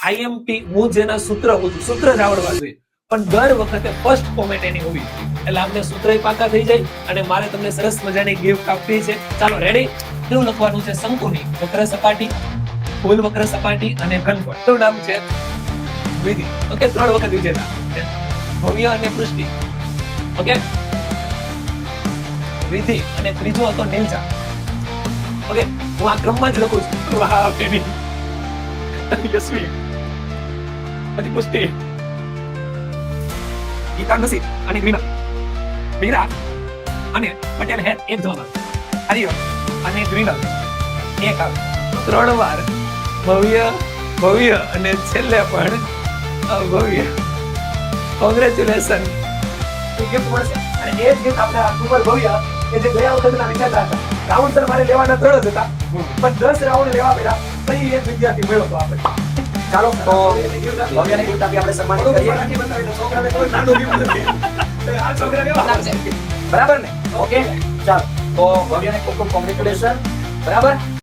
IMP હું જેના સૂત્ર જ આવડવા જોઈએ, પણ દર વખતે ફર્સ્ટ કોમેન્ટ એની હોવી એટલે અમને સૂત્ર પાકા થઈ જાય અને મારે તમને સરસ મજાની ગિફ્ટ આપવી છે. ચાલો રેડી? કેવું લખવાનું છે? શંકુની વક્ર સપાટી, ફૂલ વક્ર સપાટી અને ઘનફળ. શું નામ છે? વિધિ. ઓકે, 3 વખત વિજેતા ભવ્ય અને પૃષ્ટિ. ઓકે, વિધિ અને ત્રીજો હતો નીલજા. ઓકે, હું આ ક્રમમાં જ લખું છું. વાહ બેબી. યશવી, પછી પુષ્ટિ, ગીતા નસી અને મીરા. મીરા અને પટેલ હે એક જવાબ આવે. હરિયો અને ગ્રીનલ એક આવે. 3 વાર ભવ્ય અને છેલ્લે પણ અભવ્ય. કોંગ્રેચ્યુલેશન. ગિફ્ટ મળશે અને એ જ ગિફ્ટ આપણે સુપર ભવ્ય કે જે ગયા વખતના વિચારતા હતા. રાઉન્ડ સર મારે લેવાના 3 જ હતા, પણ 10 રાઉન્ડ લેવા પડ્યા. પછી એક વિદ્યાર્થી મળ્યો તો આપણે. ચાલો તો ભવ્યને ગિફ્ટ આપી આપણે સન્માનિત કરીએ. છોકરાને કોઈ નાનું ગિફ્ટ નથી. આ છોકરા કેવા બરાબર ને? ઓકે ચાલો તો ભવ્યને ખૂબ ખૂબ કોંગ્રેચ્યુલેશન. બરાબર.